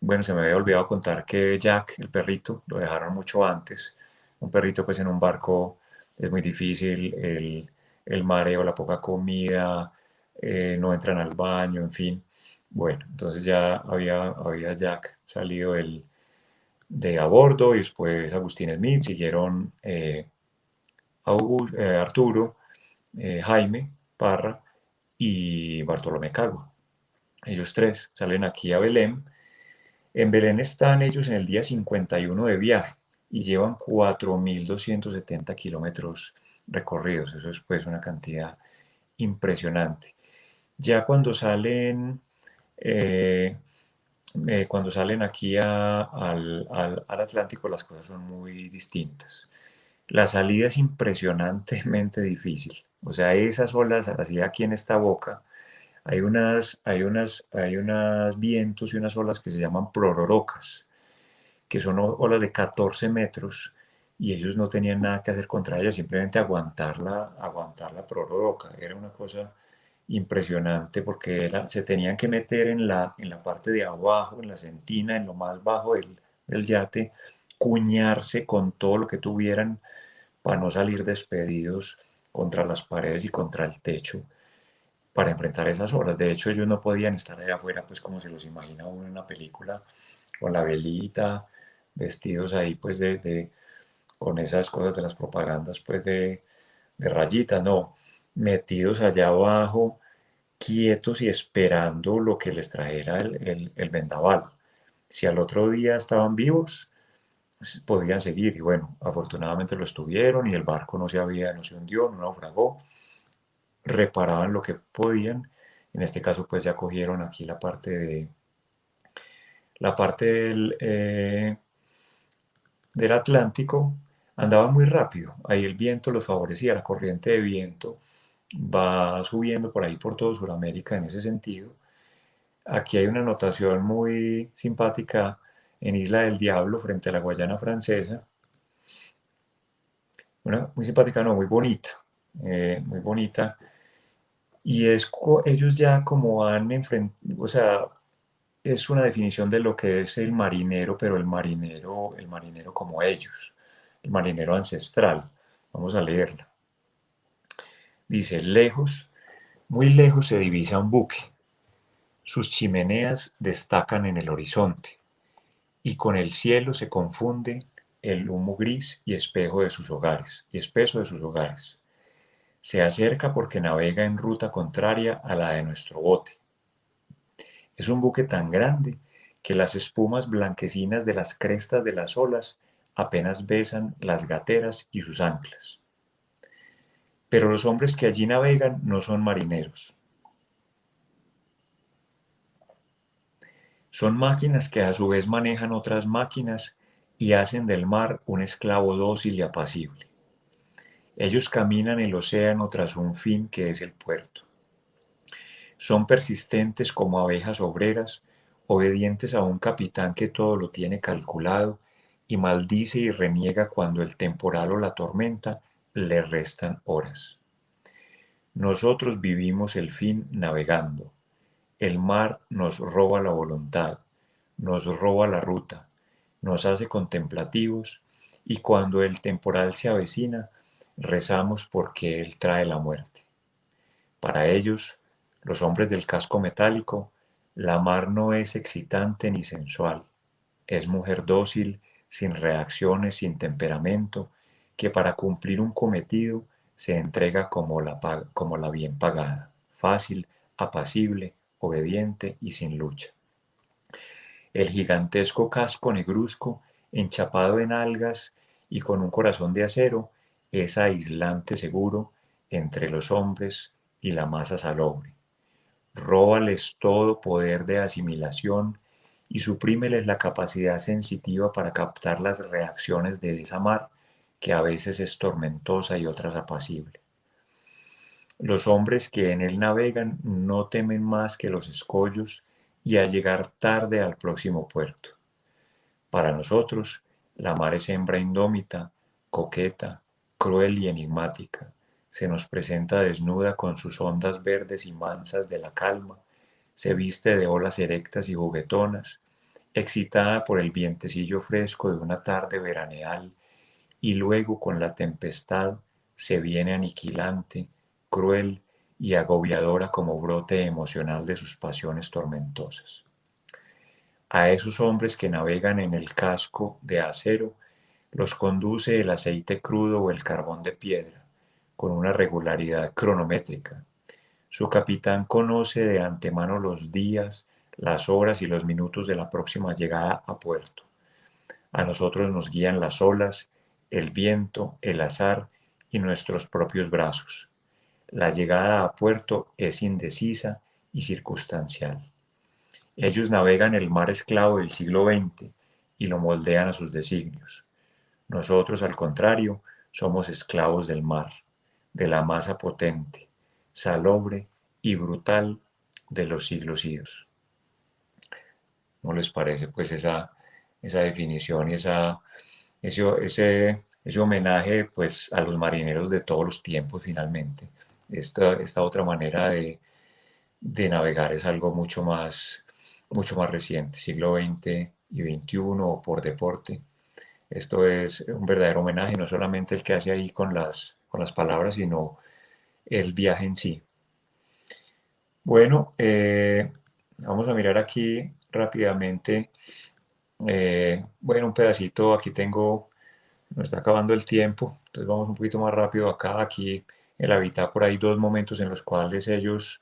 Bueno, se me había olvidado contar que Jack, el perrito, lo dejaron mucho antes. Un perrito pues en un barco es muy difícil, el mareo, la poca comida, no entran al baño, en fin. Bueno, entonces ya había Jack salido de a bordo y después Agustín Smith, siguieron Arturo, Jaime Parra y Bartolomé Cagua. Ellos tres salen aquí a Belén. En Belén están ellos en el día 51 de viaje y llevan 4.270 kilómetros recorridos. Eso es pues una cantidad impresionante. Ya eh, cuando salen aquí al Atlántico, las cosas son muy distintas. La salida es impresionantemente difícil. O sea, esas olas, así aquí en esta boca, hay unas vientos y unas olas que se llaman prororocas, que son olas de 14 metros y ellos no tenían nada que hacer contra ellas, simplemente aguantar la prorroca. Era una cosa impresionante porque se tenían que meter en la parte de abajo, en la sentina, en lo más bajo del yate, cuñarse con todo lo que tuvieran para no salir despedidos contra las paredes y contra el techo para enfrentar esas olas. De hecho, ellos no podían estar allá afuera, pues como se los imagina uno en una película, con la velita, vestidos ahí, pues con esas cosas de las propagandas, pues de rayitas, no, metidos allá abajo, quietos y esperando lo que les trajera el vendaval. Si al otro día estaban vivos, podían seguir y bueno, afortunadamente lo estuvieron y el barco no se hundió, no naufragó, reparaban lo que podían. En este caso, pues ya cogieron aquí la parte del Atlántico, andaba muy rápido. Ahí el viento los favorecía, la corriente de viento va subiendo por ahí por todo Sudamérica en ese sentido. Aquí hay una anotación muy simpática en Isla del Diablo frente a la Guayana Francesa. muy simpática, no, muy bonita. Y ellos ya como han enfrentado, o sea, es una definición de lo que es el marinero, pero el marinero como ellos, el marinero ancestral. Vamos a leerla. Dice, lejos, muy lejos se divisa un buque. Sus chimeneas destacan en el horizonte y con el cielo se confunde el humo gris y espejo de sus hogares, y espeso de sus hogares. Se acerca porque navega en ruta contraria a la de nuestro bote. Es un buque tan grande que las espumas blanquecinas de las crestas de las olas apenas besan las gateras y sus anclas. Pero los hombres que allí navegan no son marineros. Son máquinas que a su vez manejan otras máquinas y hacen del mar un esclavo dócil y apacible. Ellos caminan el océano tras un fin que es el puerto. Son persistentes como abejas obreras, obedientes a un capitán que todo lo tiene calculado y maldice y reniega cuando el temporal o la tormenta le restan horas. Nosotros vivimos el fin navegando. El mar nos roba la voluntad, nos roba la ruta, nos hace contemplativos y cuando el temporal se avecina, rezamos porque Él trae la muerte. Para ellos, los hombres del casco metálico, la mar no es excitante ni sensual, es mujer dócil, sin reacciones, sin temperamento, que para cumplir un cometido se entrega como la bien pagada, fácil, apacible, obediente y sin lucha. El gigantesco casco negruzco, enchapado en algas y con un corazón de acero, es aislante seguro entre los hombres y la masa salobre. Róbales todo poder de asimilación y suprímeles la capacidad sensitiva para captar las reacciones de esa mar que a veces es tormentosa y otras apacible. Los hombres que en él navegan no temen más que los escollos y a llegar tarde al próximo puerto. Para nosotros, la mar es hembra indómita, coqueta, cruel y enigmática. Se nos presenta desnuda con sus ondas verdes y mansas de la calma, se viste de olas erectas y juguetonas, excitada por el vientecillo fresco de una tarde veraneal, y luego con la tempestad se viene aniquilante, cruel y agobiadora como brote emocional de sus pasiones tormentosas. A esos hombres que navegan en el casco de acero los conduce el aceite crudo o el carbón de piedra, con una regularidad cronométrica. Su capitán conoce de antemano los días, las horas y los minutos de la próxima llegada a puerto. A nosotros nos guían las olas, el viento, el azar y nuestros propios brazos. La llegada a puerto es indecisa y circunstancial. Ellos navegan el mar esclavo del siglo XX y lo moldean a sus designios. Nosotros, al contrario, somos esclavos del mar, de la masa potente, salobre y brutal de los siglos idos. ¿Cómo les parece pues esa definición y ese homenaje pues a los marineros de todos los tiempos finalmente? Esta otra manera de navegar es algo mucho más reciente, siglo XX y XXI o por deporte. Esto es un verdadero homenaje, no solamente el que hace ahí con las palabras, sino el viaje en sí. Bueno, vamos a mirar aquí rápidamente. Bueno, un pedacito, aquí tengo, me está acabando el tiempo, entonces vamos un poquito más rápido acá. Aquí en la bitácora hay dos momentos en los cuales ellos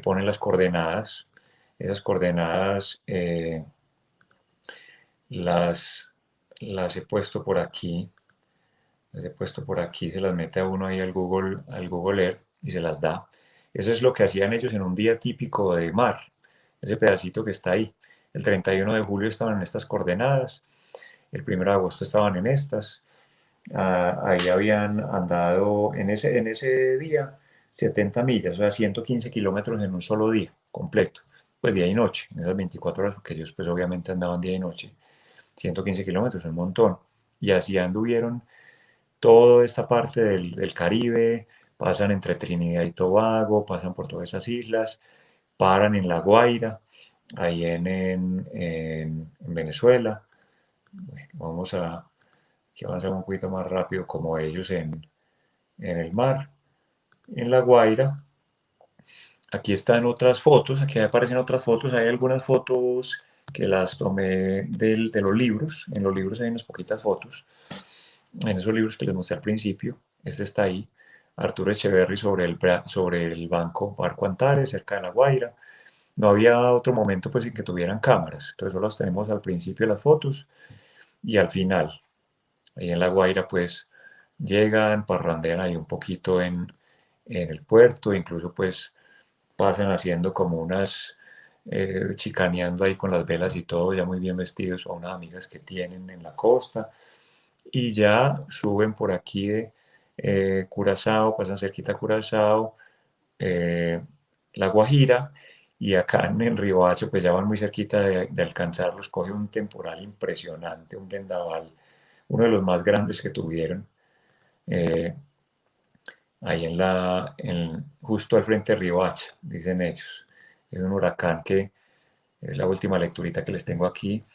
ponen las coordenadas. Esas coordenadas las, las he puesto por aquí. Las he puesto por aquí, se las mete a uno ahí al Google Earth y se las da. Eso es lo que hacían ellos en un día típico de mar, ese pedacito que está ahí. El 31 de julio estaban en estas coordenadas, el 1 de agosto estaban en estas. Ahí habían andado en ese día 70 millas, o sea, 115 kilómetros en un solo día completo, pues día y noche, en esas 24 horas, porque ellos pues obviamente andaban día y noche. 115 kilómetros, un montón. Y así anduvieron toda esta parte del Caribe, pasan entre Trinidad y Tobago, pasan por todas esas islas, paran en La Guaira, ahí en Venezuela. Bueno, vamos a que avanzar un poquito más rápido como ellos en el mar, en La Guaira. Aquí están otras fotos, aquí aparecen otras fotos, hay algunas fotos que las tomé de los libros, en los libros hay unas poquitas fotos, en esos libros que les mostré al principio, este está ahí, Arturo Echeverry sobre el barco Antares, cerca de La Guaira. No había otro momento pues en que tuvieran cámaras, entonces solo las tenemos al principio de las fotos y al final. Ahí en La Guaira pues llegan, parrandean ahí un poquito en el puerto, incluso pues pasan haciendo como unas, chicaneando ahí con las velas y todo, ya muy bien vestidos, a unas amigas que tienen en la costa, y ya suben por aquí de Curazao, pasan cerquita a Curazao, eh, La Guajira, y acá en el Riohacha pues ya van muy cerquita de alcanzarlos, coge un temporal impresionante, un vendaval, uno de los más grandes que tuvieron, eh, ahí justo al frente de Riohacha, dicen ellos. Es un huracán que es la última lecturita que les tengo aquí.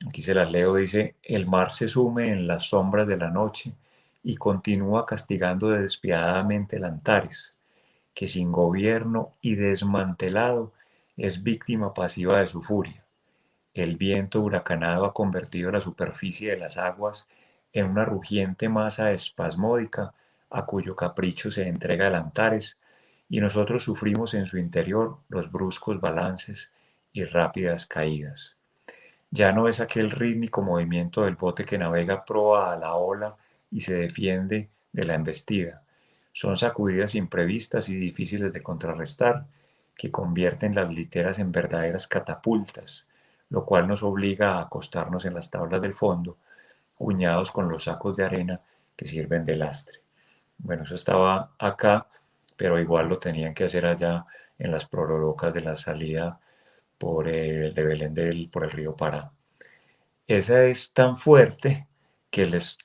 Aquí se las leo, dice, el mar se sume en las sombras de la noche y continúa castigando despiadadamente el Antares, que sin gobierno y desmantelado es víctima pasiva de su furia. El viento huracanado ha convertido la superficie de las aguas en una rugiente masa espasmódica a cuyo capricho se entrega el Antares, y nosotros sufrimos en su interior los bruscos balances y rápidas caídas. Ya no es aquel rítmico movimiento del bote que navega proa a la ola y se defiende de la embestida. Son sacudidas imprevistas y difíciles de contrarrestar que convierten las literas en verdaderas catapultas, lo cual nos obliga a acostarnos en las tablas del fondo, cuñados con los sacos de arena que sirven de lastre. Bueno, eso estaba acá, pero igual lo tenían que hacer allá en las prororocas de la salida por el de Belén por el río Pará. Esa es tan fuerte que les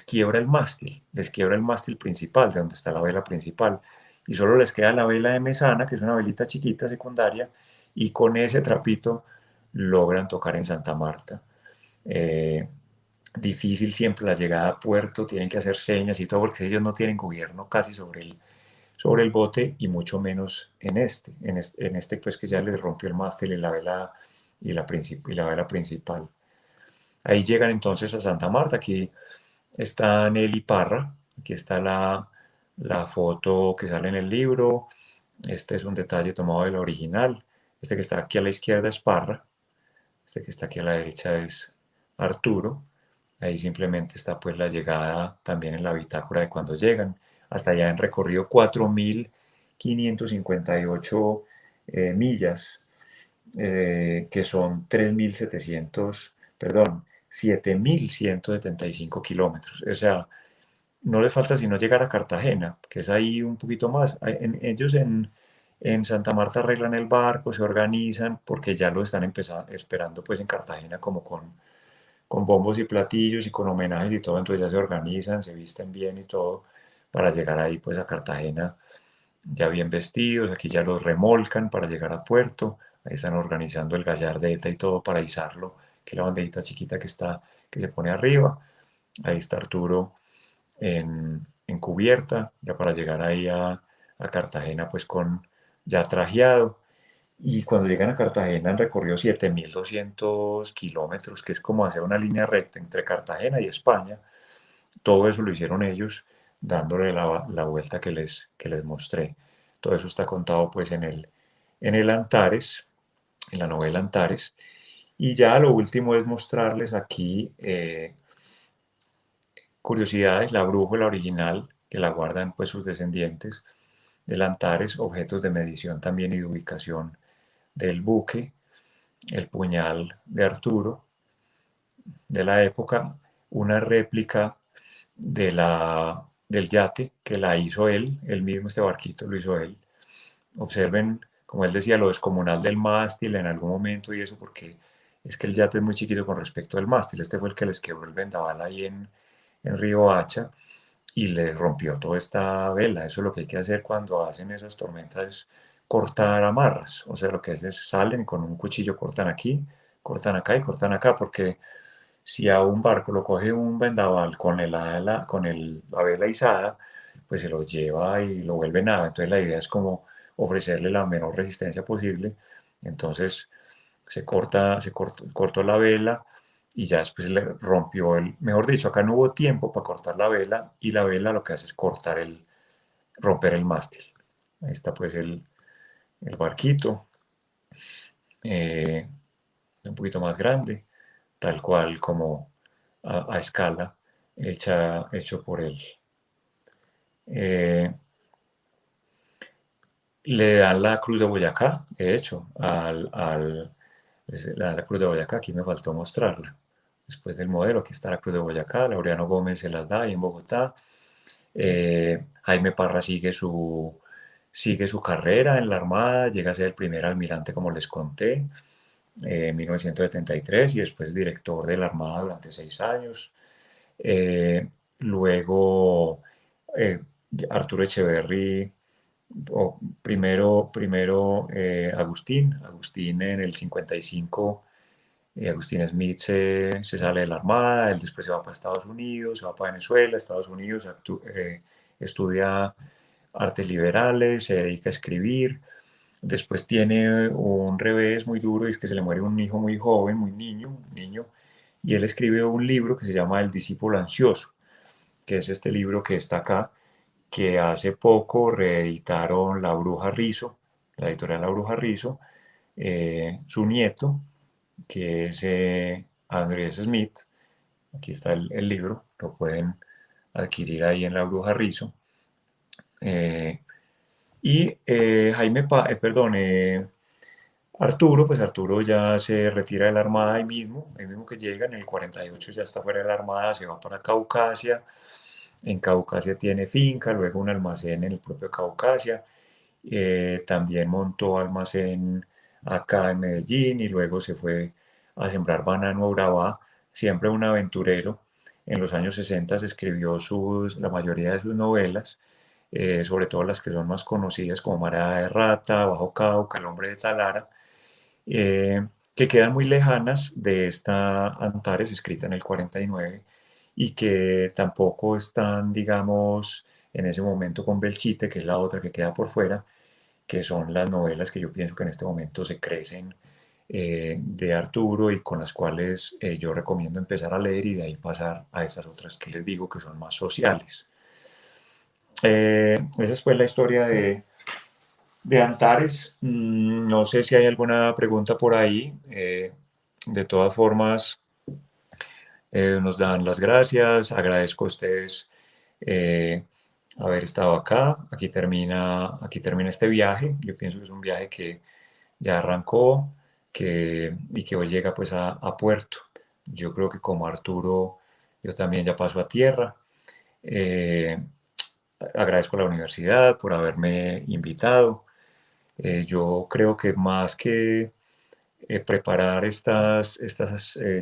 quiebra el mástil, les quiebra el mástil principal, de donde está la vela principal, y solo les queda la vela de mesana, que es una velita chiquita secundaria, y con ese trapito logran tocar en Santa Marta. Eh, Difícil siempre la llegada a puerto, tienen que hacer señas y todo, porque ellos no tienen gobierno casi sobre el bote, y mucho menos en este pues que ya les rompió el mástil y la vela, y la vela principal. Ahí llegan entonces a Santa Marta. Aquí está Nelly Parra. Aquí está la foto que sale en el libro. Este es un detalle tomado de la original. Este que está aquí a la izquierda es Parra. Este que está aquí a la derecha es Arturo. Ahí simplemente está pues la llegada también en la bitácora de cuando llegan. Hasta allá han recorrido 4.558 millas, que son 3.700, perdón, 7.175 kilómetros. O sea, no les falta sino llegar a Cartagena, que es ahí un poquito más. Ellos en Santa Marta arreglan el barco, se organizan, porque ya lo están esperando pues en Cartagena como con bombos y platillos y con homenajes y todo, entonces ya se organizan, se visten bien y todo para llegar ahí pues a Cartagena ya bien vestidos. Aquí ya los remolcan para llegar a puerto, ahí están organizando el gallardeta y todo para izarlo, que es la bandejita chiquita que se pone arriba. Ahí está Arturo en cubierta, ya para llegar ahí a Cartagena pues ya trajeado. Y cuando llegan a Cartagena han recorrido 7.200 kilómetros, que es como hacer una línea recta entre Cartagena y España. Todo eso lo hicieron ellos, dándole la vuelta que les mostré. Todo eso está contado pues en el Antares, en la novela Antares. Y ya lo último es mostrarles aquí curiosidades, la brújula original, que la guardan pues sus descendientes del Antares, objetos de medición también y de ubicación del buque, el puñal de Arturo de la época, una réplica del yate que la hizo él mismo, este barquito lo hizo él. Observen, como él decía, lo descomunal del mástil en algún momento y eso, porque es que el yate es muy chiquito con respecto al mástil. Este fue el que les quebró el vendaval ahí en Río Hacha. y le rompió toda esta vela. Eso es lo que hay que hacer cuando hacen esas tormentas, es cortar amarras. O sea, lo que hacen es salen con un cuchillo, cortan aquí, cortan acá y cortan acá, porque si a un barco lo coge un vendaval con la vela izada, pues se lo lleva y lo vuelve nada. Entonces la idea es como ofrecerle la menor resistencia posible. Entonces cortó la vela y ya después le rompió mejor dicho, acá no hubo tiempo para cortar la vela y la vela lo que hace es romper el mástil. Ahí está pues el barquito, eh, un poquito más grande, tal cual como a escala, hecho por él. Eh, Le dan la Cruz de Boyacá, de hecho, le dan la Cruz de Boyacá, aquí me faltó mostrarla. Después del modelo, aquí está la Cruz de Boyacá, Laureano Gómez se las da ahí en Bogotá. Jaime Parra sigue su carrera en la Armada, llega a ser el primer almirante, como les conté, en 1973 y después director de la Armada durante 6 años. Luego, eh, Arturo Echeverry, primero Agustín en el 55, Agustín Smith se sale de la Armada, él después se va para Estados Unidos, se va para Venezuela, Estados Unidos, estudia artes liberales, se dedica a escribir, después tiene un revés muy duro y es que se le muere un hijo muy joven, muy niño, y él escribe un libro que se llama El discípulo ansioso, que es este libro que está acá, que hace poco reeditaron La Bruja Rizo, la editorial La Bruja Rizo, su nieto, que es Andrés Smith. Aquí está el libro, lo pueden adquirir ahí en La Bruja Rizo. Eh, Arturo, pues Arturo ya se retira de la Armada ahí mismo que llega, en el 48 ya está fuera de la Armada, se va para Caucasia, en Caucasia tiene finca, luego un almacén en el propio Caucasia, también montó almacén acá en Medellín y luego se fue a sembrar banano a Urabá, siempre un aventurero. En los años 60 se escribió la mayoría de sus novelas, sobre todo las que son más conocidas como Marada de Rata, Bajo Cauca, El hombre de Talara, que quedan muy lejanas de esta Antares escrita en el 49 y que tampoco están, digamos, en ese momento con Belchite, que es la otra que queda por fuera, que son las novelas que yo pienso que en este momento se crecen de Arturo y con las cuales yo recomiendo empezar a leer y de ahí pasar a esas otras que les digo que son más sociales. Esa fue la historia de Antares. No sé si hay alguna pregunta por ahí. De todas formas, nos dan las gracias. Agradezco a ustedes eh, haber estado acá. Aquí termina este viaje. Yo pienso que es un viaje que ya arrancó y que hoy llega pues a puerto. Yo creo que como Arturo, yo también ya paso a tierra. Eh, Agradezco a la universidad por haberme invitado. Yo creo que más que preparar estas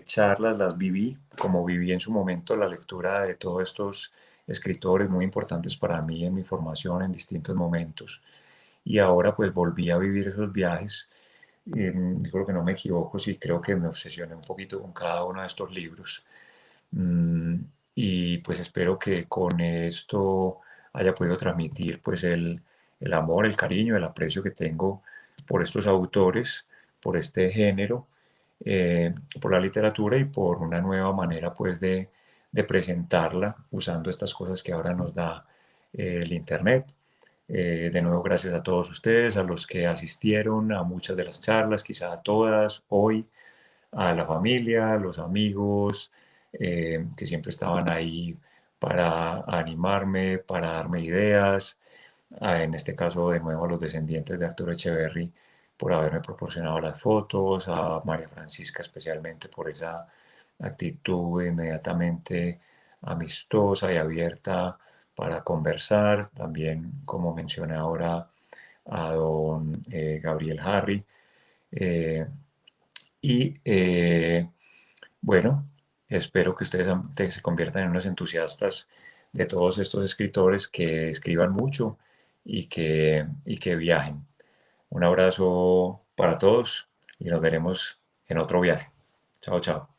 charlas, las viví, como viví en su momento la lectura de todos estos escritores muy importantes para mí en mi formación en distintos momentos. Y ahora pues volví a vivir esos viajes. Yo creo que no me equivoco, sí, creo que me obsesioné un poquito con cada uno de estos libros. Mm, y pues espero que con esto haya podido transmitir pues el amor, el cariño, el aprecio que tengo por estos autores, por este género, por la literatura y por una nueva manera pues de presentarla usando estas cosas que ahora nos da el Internet. De nuevo, gracias a todos ustedes, a los que asistieron a muchas de las charlas, quizá a todas hoy, a la familia, a los amigos, que siempre estaban ahí para animarme, para darme ideas. En este caso, de nuevo, a los descendientes de Arturo Echeverry por haberme proporcionado las fotos, a María Francisca especialmente por esa actitud inmediatamente amistosa y abierta para conversar. También, como mencioné ahora, a don Gabriel Harry. Eh, y bueno, espero que ustedes se conviertan en unos entusiastas de todos estos escritores que escriban mucho y que viajen. Un abrazo para todos y nos veremos en otro viaje. Chao, chao.